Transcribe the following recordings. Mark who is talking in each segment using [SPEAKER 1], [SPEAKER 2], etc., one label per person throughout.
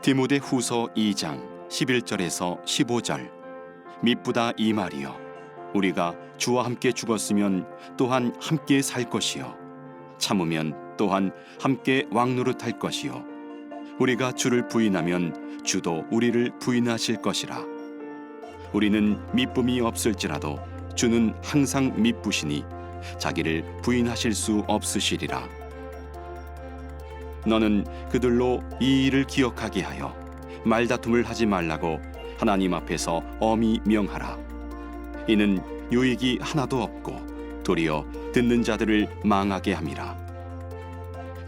[SPEAKER 1] 디모데 후서 2장 11절에서 15절. 미쁘다 이 말이여, 우리가 주와 함께 죽었으면 또한 함께 살 것이요, 참으면 또한 함께 왕노릇할 것이요, 우리가 주를 부인하면 주도 우리를 부인하실 것이라. 우리는 미쁨이 없을지라도 주는 항상 미쁘시니 자기를 부인하실 수 없으시리라. 너는 그들로 이 일을 기억하게 하여 말다툼을 하지 말라고 하나님 앞에서 엄히 명하라. 이는 유익이 하나도 없고 도리어 듣는 자들을 망하게 함이라.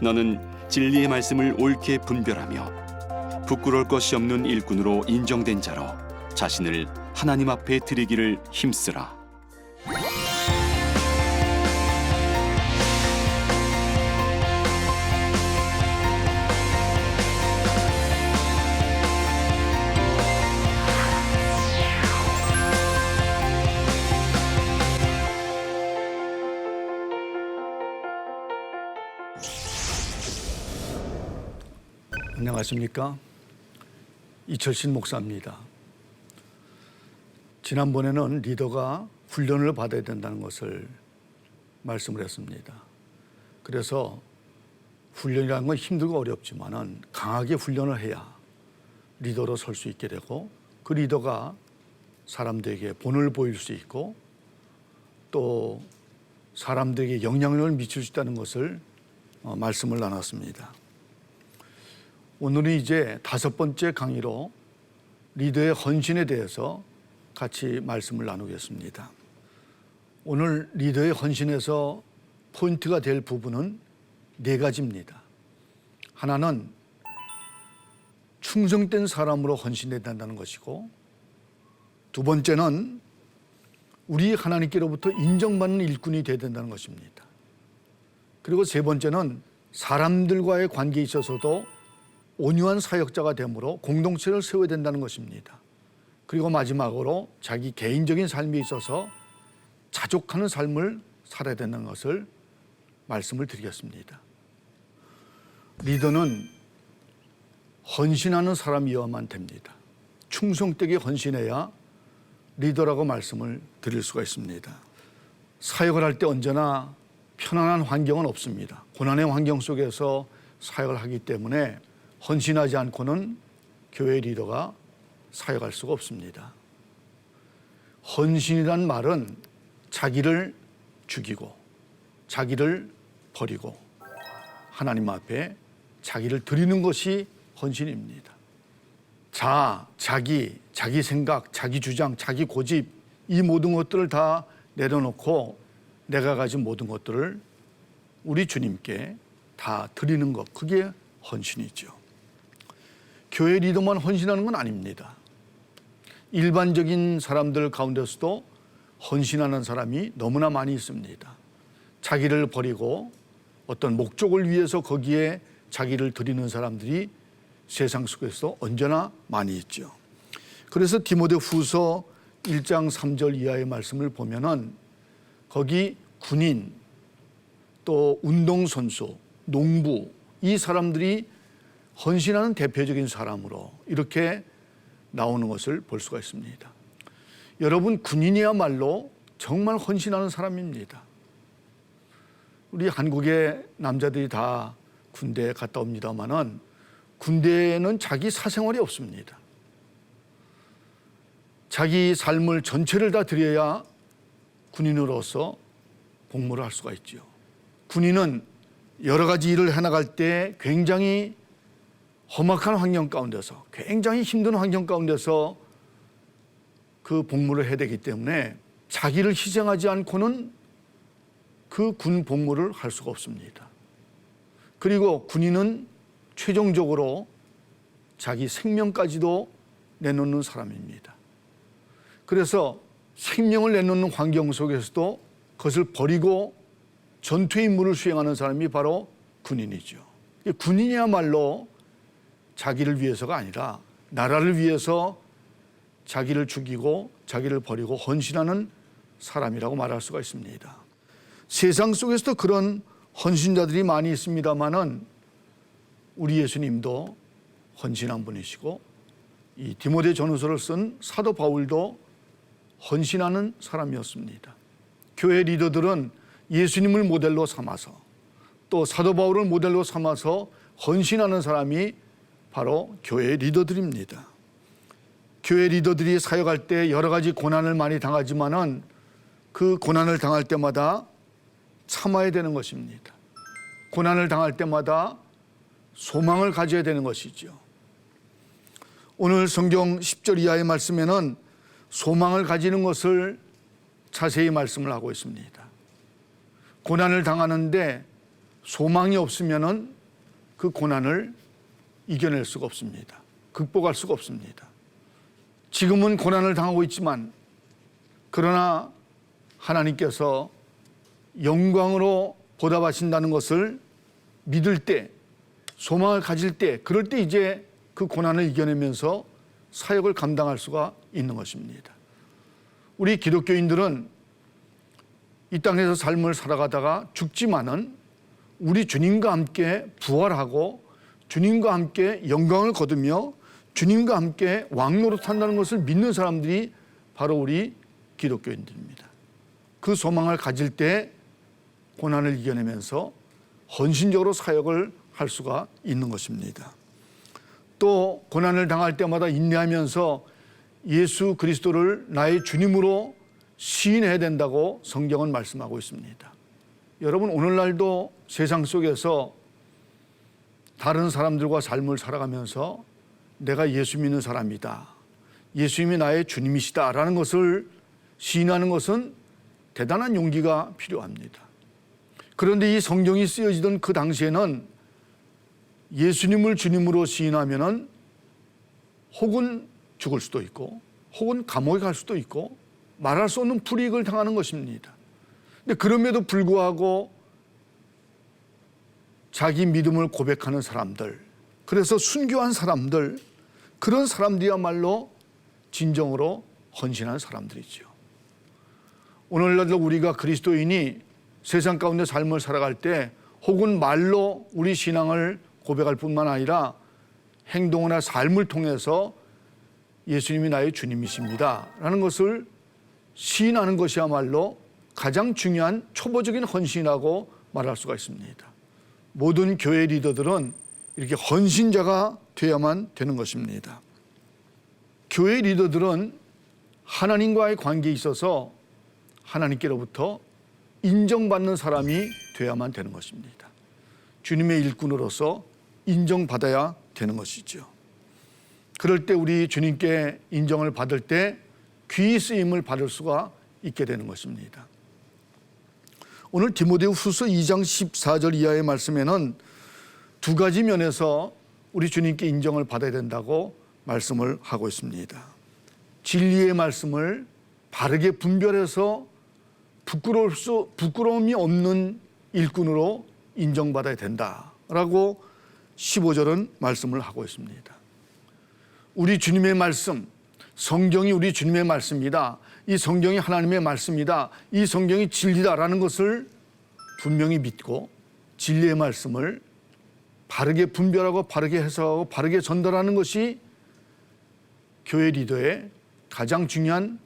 [SPEAKER 1] 너는 진리의 말씀을 옳게 분별하며 부끄러울 것이 없는 일꾼으로 인정된 자로 자신을 하나님 앞에 드리기를 힘쓰라.
[SPEAKER 2] 안녕하십니까? 이철신 목사입니다. 지난번에는 리더가 훈련을 받아야 된다는 것을 말씀을 했습니다. 그래서 훈련이라는 건 힘들고 어렵지만은 강하게 훈련을 해야 리더로 설 수 있게 되고, 그 리더가 사람들에게 본을 보일 수 있고 또 사람들에게 영향력을 미칠 수 있다는 것을 말씀을 나눴습니다. 오늘은 이제 5번째 강의로 리더의 헌신에 대해서 같이 말씀을 나누겠습니다. 오늘 리더의 헌신에서 포인트가 될 부분은 4가지입니다. 하나는 충성된 사람으로 헌신해야 된다는 것이고, 2번째는 우리 하나님께로부터 인정받는 일꾼이 되어야 된다는 것입니다. 그리고 3번째는 사람들과의 관계에 있어서도 온유한 사역자가 되므로 공동체를 세워야 된다는 것입니다. 그리고 마지막으로 자기 개인적인 삶에 있어서 자족하는 삶을 살아야 된다는 것을 말씀을 드리겠습니다. 리더는 헌신하는 사람이어야만 됩니다. 충성되게 헌신해야 리더라고 말씀을 드릴 수가 있습니다. 사역을 할 때 언제나 편안한 환경은 없습니다. 고난의 환경 속에서 사역을 하기 때문에 헌신하지 않고는 교회 리더가 사역할 수가 없습니다. 헌신이란 말은 자기를 죽이고 자기를 버리고 하나님 앞에 자기를 드리는 것이 헌신입니다. 자기 생각, 자기 주장, 자기 고집, 이 모든 것들을 다 내려놓고 내가 가진 모든 것들을 우리 주님께 다 드리는 것, 그게 헌신이죠. 교회 리더만 헌신하는 건 아닙니다. 일반적인 사람들 가운데서도 헌신하는 사람이 너무나 많이 있습니다. 자기를 버리고 어떤 목적을 위해서 거기에 자기를 드리는 사람들이 세상 속에서 언제나 많이 있죠. 그래서 디모데 후서 1장 3절 이하의 말씀을 보면은 거기 군인, 또 운동선수, 농부, 이 사람들이 헌신하는 대표적인 사람으로 이렇게 나오는 것을 볼 수가 있습니다. 여러분, 군인이야말로 정말 헌신하는 사람입니다. 우리 한국의 남자들이 다 군대에 갔다 옵니다만은 군대에는 자기 사생활이 없습니다. 자기 삶을 전체를 다 드려야 군인으로서 복무를 할 수가 있죠. 군인은 여러 가지 일을 해나갈 때 굉장히 험악한 환경 가운데서, 굉장히 힘든 환경 가운데서 그 복무를 해야 되기 때문에 자기를 희생하지 않고는 그 군 복무를 할 수가 없습니다. 그리고 군인은 최종적으로 자기 생명까지도 내놓는 사람입니다. 그래서 생명을 내놓는 환경 속에서도 그것을 버리고 전투의 임무를 수행하는 사람이 바로 군인이죠. 군인이야말로 자기를 위해서가 아니라 나라를 위해서 자기를 죽이고 자기를 버리고 헌신하는 사람이라고 말할 수가 있습니다. 세상 속에서도 그런 헌신자들이 많이 있습니다만은 우리 예수님도 헌신한 분이시고, 이 디모데 전후서를 쓴 사도 바울도 헌신하는 사람이었습니다. 교회 리더들은 예수님을 모델로 삼아서, 또 사도 바울을 모델로 삼아서 헌신하는 사람이 바로 교회 리더들입니다. 교회 리더들이 사역할 때 여러 가지 고난을 많이 당하지만은 그 고난을 당할 때마다 참아야 되는 것입니다. 고난을 당할 때마다 소망을 가져야 되는 것이죠. 오늘 성경 10절 이하의 말씀에는 소망을 가지는 것을 자세히 말씀을 하고 있습니다. 고난을 당하는데 소망이 없으면은 그 고난을 이겨낼 수가 없습니다. 극복할 수가 없습니다. 지금은 고난을 당하고 있지만, 그러나 하나님께서 영광으로 보답하신다는 것을 믿을 때, 소망을 가질 때, 그럴 때 이제 그 고난을 이겨내면서 사역을 감당할 수가 있는 것입니다. 우리 기독교인들은 이 땅에서 삶을 살아가다가 죽지만은 우리 주님과 함께 부활하고 주님과 함께 영광을 거두며 주님과 함께 왕노릇한다는 것을 믿는 사람들이 바로 우리 기독교인들입니다. 그 소망을 가질 때 고난을 이겨내면서 헌신적으로 사역을 할 수가 있는 것입니다. 또 고난을 당할 때마다 인내하면서 예수 그리스도를 나의 주님으로 시인해야 된다고 성경은 말씀하고 있습니다. 여러분, 오늘날도 세상 속에서 다른 사람들과 삶을 살아가면서 내가 예수 믿는 사람이다, 예수님이 나의 주님이시다 라는 것을 시인하는 것은 대단한 용기가 필요합니다. 그런데 이 성경이 쓰여지던 그 당시에는 예수님을 주님으로 시인하면은 혹은 죽을 수도 있고, 혹은 감옥에 갈 수도 있고, 말할 수 없는 불이익을 당하는 것입니다. 근데 그럼에도 불구하고 자기 믿음을 고백하는 사람들, 그래서 순교한 사람들, 그런 사람들이야말로 진정으로 헌신한 사람들이죠. 오늘날도 우리가 그리스도인이 세상 가운데 삶을 살아갈 때 혹은 말로 우리 신앙을 고백할 뿐만 아니라 행동이나 삶을 통해서 예수님이 나의 주님이십니다 라는 것을 시인하는 것이야말로 가장 중요한 초보적인 헌신이라고 말할 수가 있습니다. 모든 교회 리더들은 이렇게 헌신자가 되어야만 되는 것입니다. 교회 리더들은 하나님과의 관계에 있어서 하나님께로부터 인정받는 사람이 되어야만 되는 것입니다. 주님의 일꾼으로서 인정받아야 되는 것이죠. 그럴 때 우리 주님께 인정을 받을 때 귀히 쓰임을 받을 수가 있게 되는 것입니다. 오늘 디모데후서 2장 14절 이하의 말씀에는 두 가지 면에서 우리 주님께 인정을 받아야 된다고 말씀을 하고 있습니다. 진리의 말씀을 바르게 분별해서 부끄러움이 없는 일꾼으로 인정받아야 된다라고 15절은 말씀을 하고 있습니다. 우리 주님의 말씀, 성경이 우리 주님의 말씀이다, 이 성경이 하나님의 말씀이다, 이 성경이 진리다라는 것을 분명히 믿고 진리의 말씀을 바르게 분별하고 바르게 해석하고 바르게 전달하는 것이 교회 리더의 가장 중요한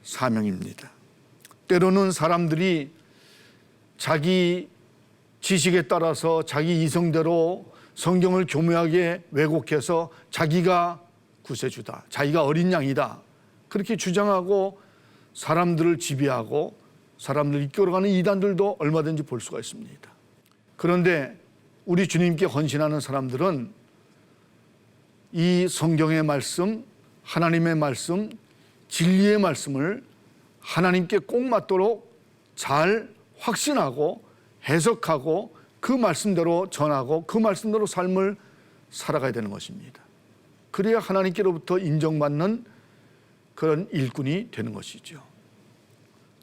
[SPEAKER 2] 사명입니다. 때로는 사람들이 자기 지식에 따라서 자기 이성대로 성경을 교묘하게 왜곡해서 자기가 구세주다, 자기가 어린 양이다, 그렇게 주장하고 사람들을 지배하고 사람들을 이끌어가는 이단들도 얼마든지 볼 수가 있습니다. 그런데 우리 주님께 헌신하는 사람들은 이 성경의 말씀, 하나님의 말씀, 진리의 말씀을 하나님께 꼭 맞도록 잘 확신하고 해석하고 그 말씀대로 전하고 그 말씀대로 삶을 살아가야 되는 것입니다. 그래야 하나님께로부터 인정받는 그런 일꾼이 되는 것이죠.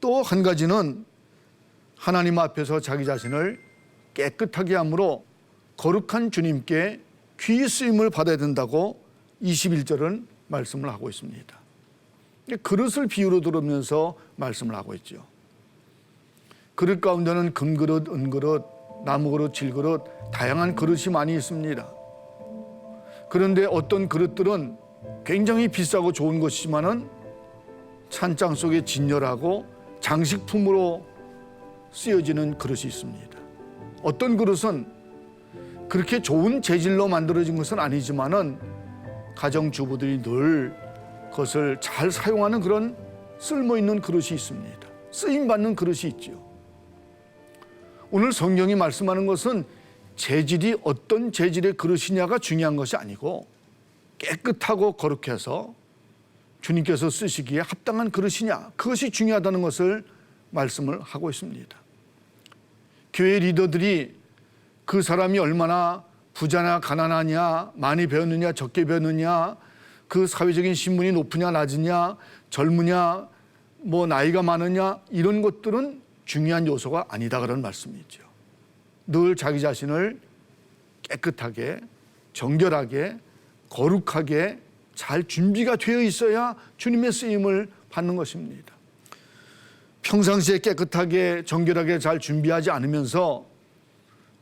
[SPEAKER 2] 또 한 가지는 하나님 앞에서 자기 자신을 깨끗하게 함으로 거룩한 주님께 귀히 쓰임을 받아야 된다고 21절은 말씀을 하고 있습니다. 그릇을 비유로 들으면서 말씀을 하고 있죠. 그릇 가운데는 금그릇, 은그릇, 나무그릇, 질그릇, 다양한 그릇이 많이 있습니다. 그런데 어떤 그릇들은 굉장히 비싸고 좋은 것이지만은 찬장 속에 진열하고 장식품으로 쓰여지는 그릇이 있습니다. 어떤 그릇은 그렇게 좋은 재질로 만들어진 것은 아니지만은 가정주부들이 늘 그것을 잘 사용하는 그런 쓸모 있는 그릇이 있습니다. 쓰임받는 그릇이 있죠. 오늘 성경이 말씀하는 것은 재질이 어떤 재질의 그릇이냐가 중요한 것이 아니고 깨끗하고 거룩해서 주님께서 쓰시기에 합당한 그릇이냐, 그것이 중요하다는 것을 말씀을 하고 있습니다. 교회 리더들이 그 사람이 얼마나 부자냐 가난하냐, 많이 배웠느냐 적게 배웠느냐, 그 사회적인 신분이 높으냐 낮으냐, 젊으냐 뭐 나이가 많으냐, 이런 것들은 중요한 요소가 아니다 그런 말씀이죠. 늘 자기 자신을 깨끗하게 정결하게 거룩하게 잘 준비가 되어 있어야 주님의 쓰임을 받는 것입니다. 평상시에 깨끗하게 정결하게 잘 준비하지 않으면서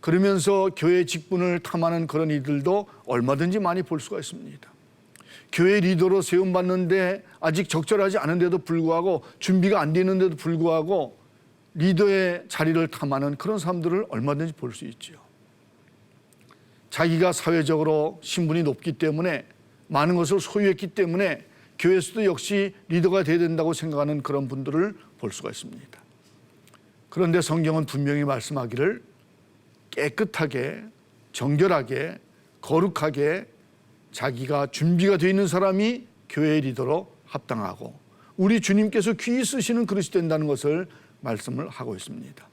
[SPEAKER 2] 그러면서 교회 직분을 탐하는 그런 이들도 얼마든지 많이 볼 수가 있습니다. 교회 리더로 세움받는데 아직 적절하지 않은데도 불구하고 준비가 안 되는데도 불구하고 리더의 자리를 탐하는 그런 사람들을 얼마든지 볼 수 있죠. 자기가 사회적으로 신분이 높기 때문에 많은 것을 소유했기 때문에 교회에서도 역시 리더가 되어야 된다고 생각하는 그런 분들을 볼 수가 있습니다. 그런데 성경은 분명히 말씀하기를 깨끗하게 정결하게 거룩하게 자기가 준비가 되어 있는 사람이 교회의 리더로 합당하고 우리 주님께서 귀히 쓰시는 그릇이 된다는 것을 말씀을 하고 있습니다.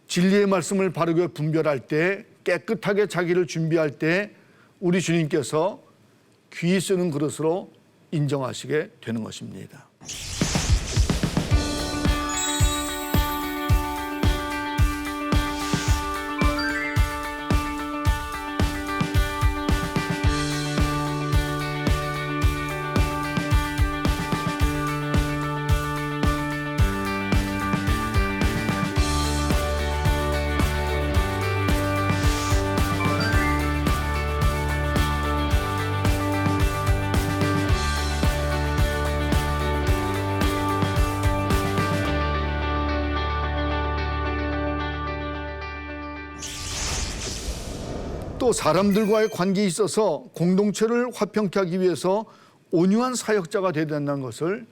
[SPEAKER 2] 진리의 말씀을 바르게 분별할 때 깨끗하게 자기를 준비할 때 우리 주님께서 귀히 쓰는 그릇으로 인정하시게 되는 것입니다. 또 사람들과의 관계에 있어서 공동체를 화평케 하기 위해서 온유한 사역자가 되어야 된다는 것을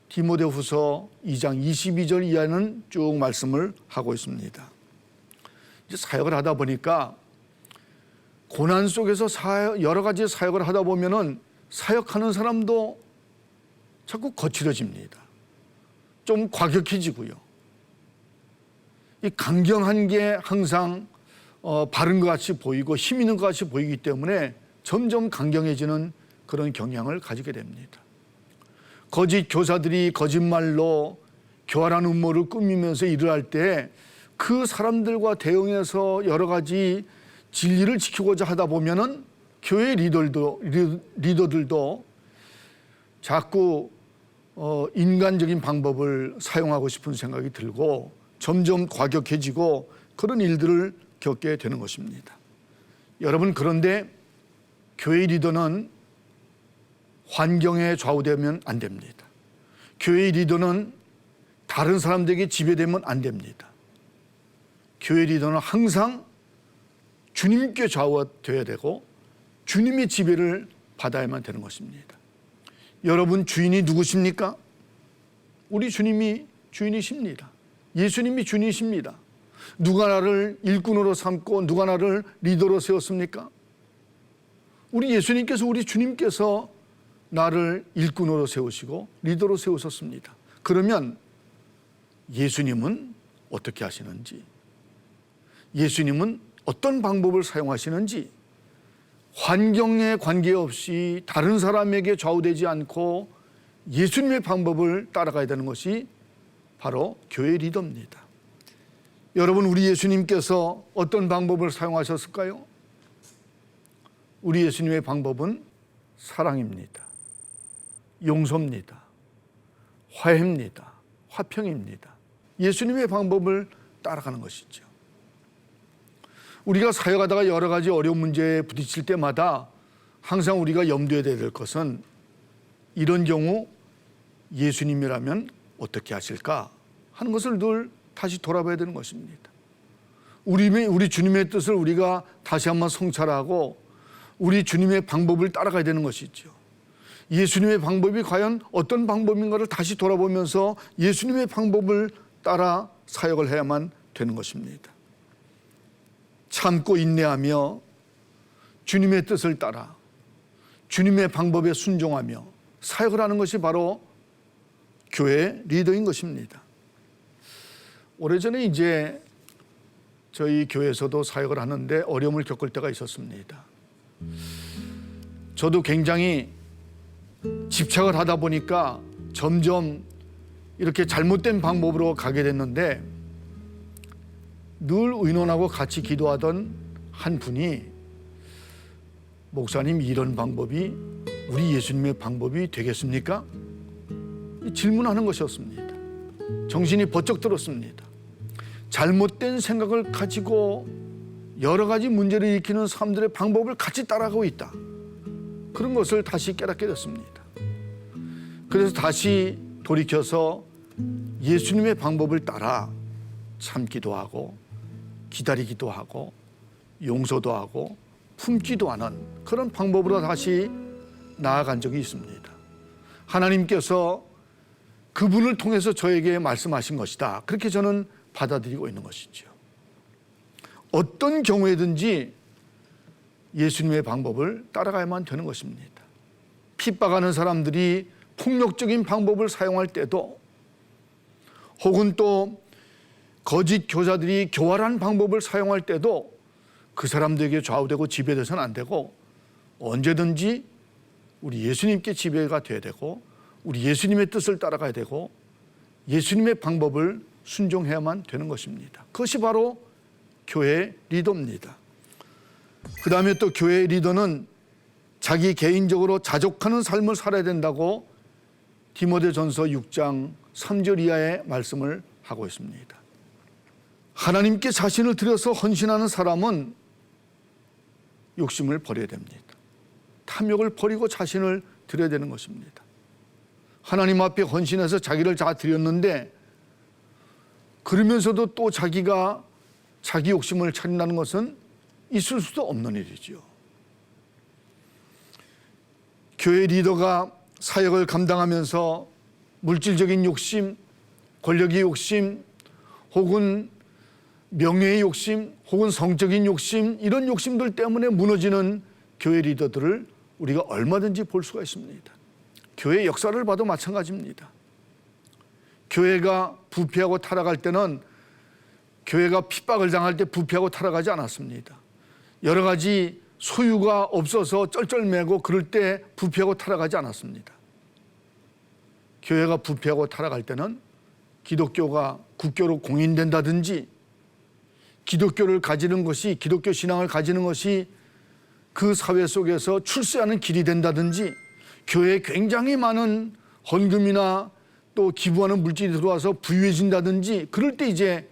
[SPEAKER 2] 디모데후서 2장 22절 이하는 쭉 말씀을 하고 있습니다. 이제 사역을 하다 보니까 고난 속에서 여러 가지 사역을 하다 보면은 사역하는 사람도 자꾸 거칠어집니다. 좀 과격해지고요. 이 강경한 게 항상 바른 것 같이 보이고 힘 있는 것 같이 보이기 때문에 점점 강경해지는 그런 경향을 가지게 됩니다. 거짓 교사들이 거짓말로 교활한 음모를 꾸미면서 일을 할 때 그 사람들과 대응해서 여러 가지 진리를 지키고자 하다 보면은 교회 리더들도 자꾸 인간적인 방법을 사용하고 싶은 생각이 들고 점점 과격해지고 그런 일들을 겪게 되는 것입니다. 여러분, 그런데 교회 리더는 환경에 좌우되면 안 됩니다. 교회 리더는 다른 사람들에게 지배되면 안 됩니다. 교회 리더는 항상 주님께 좌우되어야 되고 주님의 지배를 받아야만 되는 것입니다. 여러분, 주인이 누구십니까? 우리 주님이 주인이십니다. 예수님이 주인이십니다. 누가 나를 일꾼으로 삼고 누가 나를 리더로 세웠습니까? 우리 예수님께서, 우리 주님께서 나를 일꾼으로 세우시고 리더로 세우셨습니다. 그러면 예수님은 어떻게 하시는지, 예수님은 어떤 방법을 사용하시는지, 환경에 관계없이 다른 사람에게 좌우되지 않고 예수님의 방법을 따라가야 되는 것이 바로 교회 리더입니다. 여러분, 우리 예수님께서 어떤 방법을 사용하셨을까요? 우리 예수님의 방법은 사랑입니다. 용서입니다. 화해입니다. 화평입니다. 예수님의 방법을 따라가는 것이죠. 우리가 사역하다가 여러 가지 어려운 문제에 부딪힐 때마다 항상 우리가 염두에 둬야 될 것은 이런 경우 예수님이라면 어떻게 하실까 하는 것을 늘 다시 돌아봐야 되는 것입니다. 우리 주님의 뜻을 우리가 다시 한번 성찰하고 우리 주님의 방법을 따라가야 되는 것이죠. 예수님의 방법이 과연 어떤 방법인가를 다시 돌아보면서 예수님의 방법을 따라 사역을 해야만 되는 것입니다. 참고 인내하며 주님의 뜻을 따라 주님의 방법에 순종하며 사역을 하는 것이 바로 교회 리더인 것입니다. 오래전에 이제 저희 교회에서도 사역을 하는데 어려움을 겪을 때가 있었습니다. 저도 굉장히 집착을 하다 보니까 점점 이렇게 잘못된 방법으로 가게 됐는데 늘 의논하고 같이 기도하던 한 분이 목사님 이런 방법이 우리 예수님의 방법이 되겠습니까? 질문하는 것이었습니다. 정신이 번쩍 들었습니다. 잘못된 생각을 가지고 여러 가지 문제를 일으키는 사람들의 방법을 같이 따라가고 있다. 그런 것을 다시 깨닫게 됐습니다. 그래서 다시 돌이켜서 예수님의 방법을 따라 참기도 하고 기다리기도 하고 용서도 하고 품기도 하는 그런 방법으로 다시 나아간 적이 있습니다. 하나님께서 그분을 통해서 저에게 말씀하신 것이다. 그렇게 저는 받아들이고 있는 것이죠. 어떤 경우에든지 예수님의 방법을 따라가야만 되는 것입니다. 핍박하는 사람들이 폭력적인 방법을 사용할 때도 혹은 또 거짓 교사들이 교활한 방법을 사용할 때도 그 사람들에게 좌우되고 지배돼서는 안 되고 언제든지 우리 예수님께 지배가 돼야 되고 우리 예수님의 뜻을 따라가야 되고 예수님의 방법을 순종해야만 되는 것입니다. 그것이 바로 교회 리더입니다. 그 다음에 또 교회 리더는 자기 개인적으로 자족하는 삶을 살아야 된다고 디모데전서 6장 3절 이하의 말씀을 하고 있습니다. 하나님께 자신을 들여서 헌신하는 사람은 욕심을 버려야 됩니다. 탐욕을 버리고 자신을 드려야 되는 것입니다. 하나님 앞에 헌신해서 자기를 다 드렸는데 그러면서도 또 자기가 자기 욕심을 차린다는 것은 있을 수도 없는 일이죠. 교회 리더가 사역을 감당하면서 물질적인 욕심, 권력의 욕심, 혹은 명예의 욕심, 혹은 성적인 욕심, 이런 욕심들 때문에 무너지는 교회 리더들을 우리가 얼마든지 볼 수가 있습니다. 교회 역사를 봐도 마찬가지입니다. 교회가 부패하고 타락할 때는 교회가 핍박을 당할 때 부패하고 타락하지 않았습니다. 여러 가지 소유가 없어서 쩔쩔매고 그럴 때 부패하고 타락하지 않았습니다. 교회가 부패하고 타락할 때는 기독교가 국교로 공인된다든지 기독교를 가지는 것이 기독교 신앙을 가지는 것이 그 사회 속에서 출세하는 길이 된다든지 교회에 굉장히 많은 헌금이나 또 기부하는 물질이 들어와서 부유해진다든지 그럴 때 이제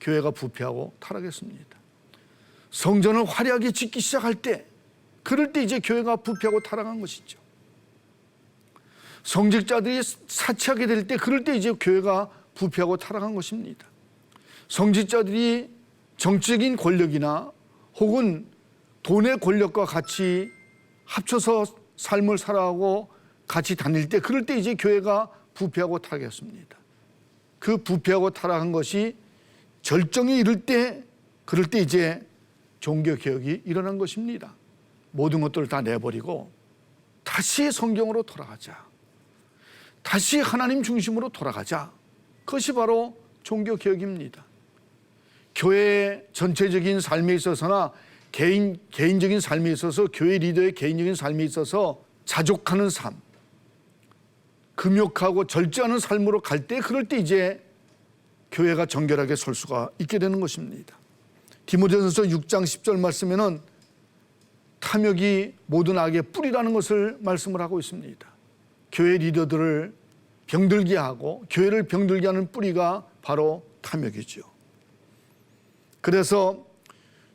[SPEAKER 2] 교회가 부패하고 타락했습니다. 성전을 화려하게 짓기 시작할 때 그럴 때 이제 교회가 부패하고 타락한 것이죠. 성직자들이 사치하게 될 때 그럴 때 이제 교회가 부패하고 타락한 것입니다. 성직자들이 정치적인 권력이나 혹은 돈의 권력과 같이 합쳐서 삶을 살아가고 같이 다닐 때 그럴 때 이제 교회가 부패하고 타락했습니다. 그 부패하고 타락한 것이 절정에 이를 때 그럴 때 이제 종교개혁이 일어난 것입니다. 모든 것들을 다 내버리고 다시 성경으로 돌아가자. 다시 하나님 중심으로 돌아가자. 그것이 바로 종교개혁입니다. 교회의 전체적인 삶에 있어서나 개인적인 삶에 있어서 교회 리더의 개인적인 삶에 있어서 자족하는 삶, 금욕하고 절제하는 삶으로 갈 때 그럴 때 이제 교회가 정결하게 설 수가 있게 되는 것입니다. 디모데전서 6장 10절 말씀에는 탐욕이 모든 악의 뿌리라는 것을 말씀을 하고 있습니다. 교회 리더들을 병들게 하고 교회를 병들게 하는 뿌리가 바로 탐욕이죠. 그래서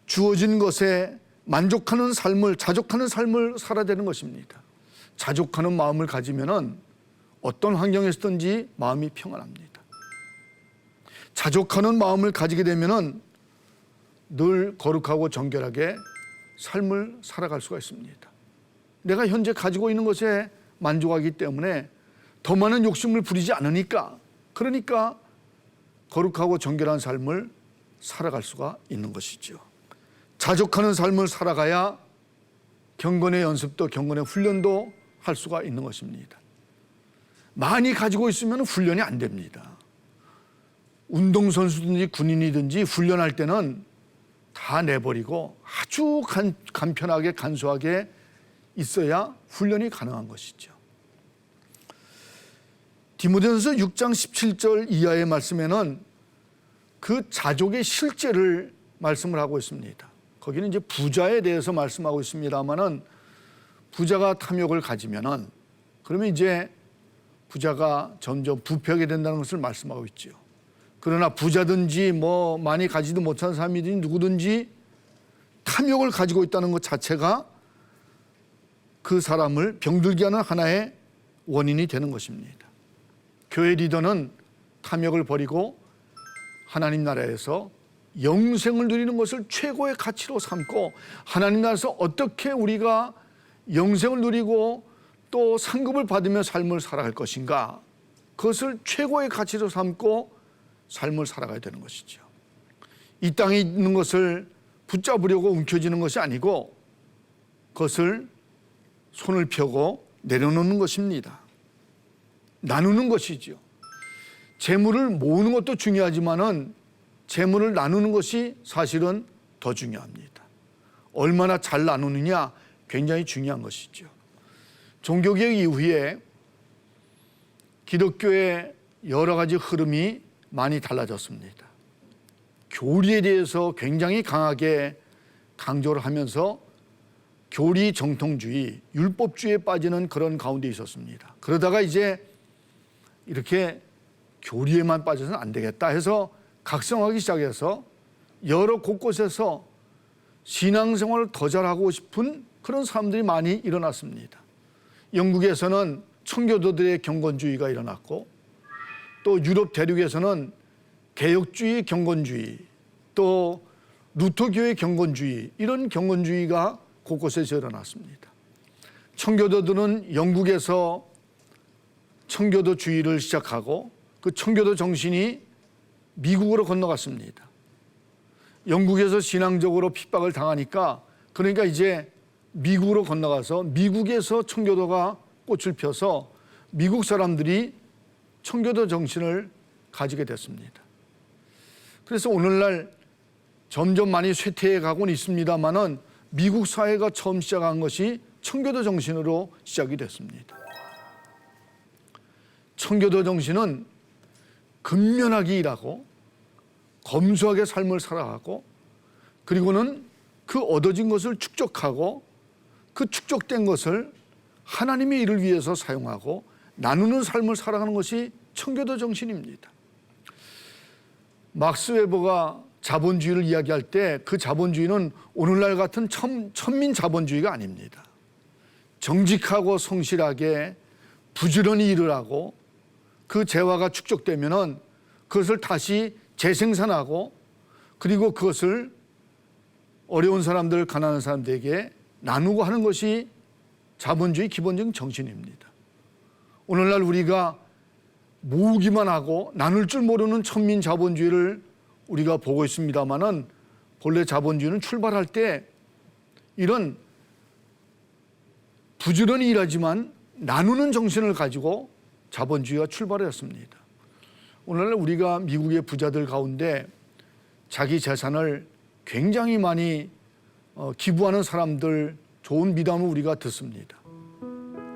[SPEAKER 2] 주어진 것에 만족하는 삶을, 자족하는 삶을 살아야 되는 것입니다. 자족하는 마음을 가지면은 어떤 환경에서든지 마음이 평안합니다. 자족하는 마음을 가지게 되면은 늘 거룩하고 정결하게 삶을 살아갈 수가 있습니다. 내가 현재 가지고 있는 것에 만족하기 때문에 더 많은 욕심을 부리지 않으니까, 그러니까 거룩하고 정결한 삶을 살아갈 수가 있는 것이죠. 자족하는 삶을 살아가야 경건의 연습도 경건의 훈련도 할 수가 있는 것입니다. 많이 가지고 있으면 훈련이 안 됩니다. 운동선수든지 군인이든지 훈련할 때는 다 내버리고 아주 간편하게 간소하게 있어야 훈련이 가능한 것이죠. 디모데전서 6장 17절 이하의 말씀에는 그 자족의 실제를 말씀을 하고 있습니다. 거기는 이제 부자에 대해서 말씀하고 있습니다만은 부자가 탐욕을 가지면은 그러면 이제 부자가 점점 부패하게 된다는 것을 말씀하고 있죠. 그러나 부자든지 뭐 많이 가지도 못한 사람이든지 누구든지 탐욕을 가지고 있다는 것 자체가 그 사람을 병들게 하는 하나의 원인이 되는 것입니다. 교회 리더는 탐욕을 버리고 하나님 나라에서 영생을 누리는 것을 최고의 가치로 삼고, 하나님 나라에서 어떻게 우리가 영생을 누리고 또 상급을 받으며 삶을 살아갈 것인가, 그것을 최고의 가치로 삼고 삶을 살아가야 되는 것이죠. 이 땅에 있는 것을 붙잡으려고 움켜쥐는 것이 아니고 그것을 손을 펴고 내려놓는 것입니다. 나누는 것이죠. 재물을 모으는 것도 중요하지만은 재물을 나누는 것이 사실은 더 중요합니다. 얼마나 잘 나누느냐 굉장히 중요한 것이죠. 종교개혁 이후에 기독교의 여러 가지 흐름이 많이 달라졌습니다. 교리에 대해서 굉장히 강하게 강조를 하면서 교리 정통주의, 율법주의에 빠지는 그런 가운데 있었습니다. 그러다가 이제 이렇게 교리에만 빠져서는 안 되겠다 해서 각성하기 시작해서 여러 곳곳에서 신앙생활을 더 잘하고 싶은 그런 사람들이 많이 일어났습니다. 영국에서는 청교도들의 경건주의가 일어났고, 또 유럽 대륙에서는 개혁주의 경건주의, 또 루터교의 경건주의, 이런 경건주의가 곳곳에서 일어났습니다. 청교도들은 영국에서 청교도주의를 시작하고 그 청교도 정신이 미국으로 건너갔습니다. 영국에서 신앙적으로 핍박을 당하니까, 그러니까 이제 미국으로 건너가서 미국에서 청교도가 꽃을 펴서 미국 사람들이 청교도 정신을 가지게 됐습니다. 그래서 오늘날 점점 많이 쇠퇴해 가고는 있습니다만은 미국 사회가 처음 시작한 것이 청교도 정신으로 시작이 됐습니다. 청교도 정신은 근면하게 일하고 검소하게 삶을 살아가고, 그리고는 그 얻어진 것을 축적하고 그 축적된 것을 하나님의 일을 위해서 사용하고 나누는 삶을 살아가는 것이 청교도 정신입니다. 막스 웨버가 자본주의를 이야기할 때 그 자본주의는 오늘날 같은 천민 자본주의가 아닙니다. 정직하고 성실하게 부지런히 일을 하고 그 재화가 축적되면은 그것을 다시 재생산하고, 그리고 그것을 어려운 사람들, 가난한 사람들에게 나누고 하는 것이 자본주의 기본적인 정신입니다. 오늘날 우리가 모으기만 하고 나눌 줄 모르는 천민 자본주의를 우리가 보고 있습니다만은, 본래 자본주의는 출발할 때 이런 부지런히 일하지만 나누는 정신을 가지고 자본주의가 출발했습니다. 오늘날 우리가 미국의 부자들 가운데 자기 재산을 굉장히 많이 기부하는 사람들 좋은 미담을 우리가 듣습니다.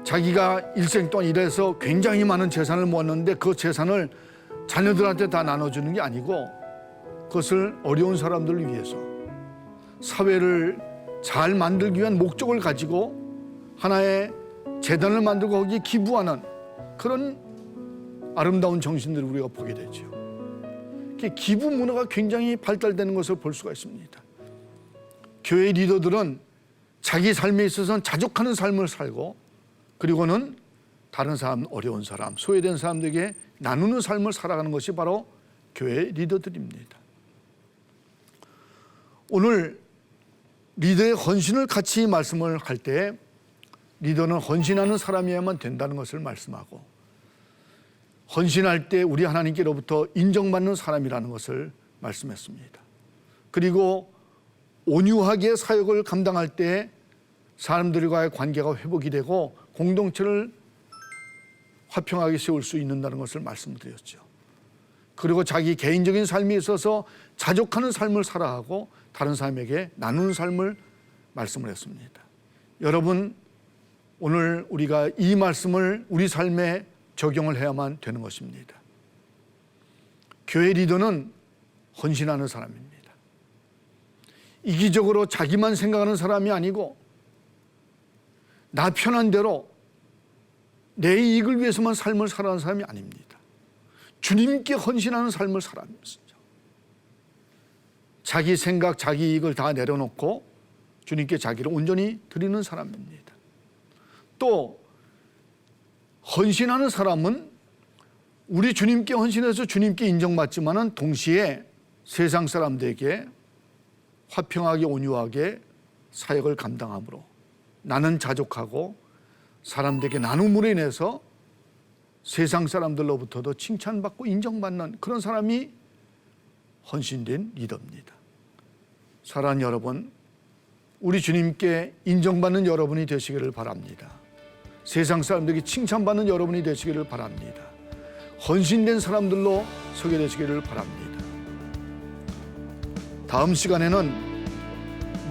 [SPEAKER 2] 자기가 일생 동안 일해서 굉장히 많은 재산을 모았는데 그 재산을 자녀들한테 다 나눠주는 게 아니고 그것을 어려운 사람들을 위해서, 사회를 잘 만들기 위한 목적을 가지고 하나의 재단을 만들고 거기에 기부하는 그런 아름다운 정신들을 우리가 보게 되죠. 기부 문화가 굉장히 발달되는 것을 볼 수가 있습니다. 교회 리더들은 자기 삶에 있어서는 자족하는 삶을 살고, 그리고는 다른 사람, 어려운 사람, 소외된 사람들에게 나누는 삶을 살아가는 것이 바로 교회 리더들입니다. 오늘 리더의 헌신을 같이 말씀을 할 때 리더는 헌신하는 사람이어야만 된다는 것을 말씀하고, 헌신할 때 우리 하나님께로부터 인정받는 사람이라는 것을 말씀했습니다. 그리고 온유하게 사역을 감당할 때 사람들과의 관계가 회복이 되고 공동체를 화평하게 세울 수 있는다는 것을 말씀드렸죠. 그리고 자기 개인적인 삶에 있어서 자족하는 삶을 살아가고 다른 사람에게 나누는 삶을 말씀을 했습니다. 여러분, 오늘 우리가 이 말씀을 우리 삶에 적용을 해야만 되는 것입니다. 교회 리더는 헌신하는 사람입니다. 이기적으로 자기만 생각하는 사람이 아니고 나 편한 대로 내 이익을 위해서만 삶을 살아가는 사람이 아닙니다. 주님께 헌신하는 삶을 살아가면서 자기 생각, 자기 이익을 다 내려놓고 주님께 자기를 온전히 드리는 사람입니다. 또 헌신하는 사람은 우리 주님께 헌신해서 주님께 인정받지만은 동시에 세상 사람들에게 화평하게 온유하게 사역을 감당함으로 나는 자족하고 사람들에게 나눔으로 인해서 세상 사람들로부터도 칭찬받고 인정받는 그런 사람이 헌신된 리더입니다. 사랑하는 여러분, 우리 주님께 인정받는 여러분이 되시기를 바랍니다. 세상 사람들에게 칭찬받는 여러분이 되시기를 바랍니다. 헌신된 사람들로 서게 되시기를 바랍니다. 다음 시간에는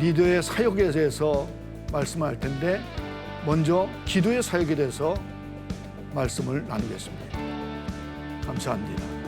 [SPEAKER 2] 리더의 사역에 대해서 말씀할 텐데 먼저 기도의 사역에 대해서 말씀을 나누겠습니다. 감사합니다.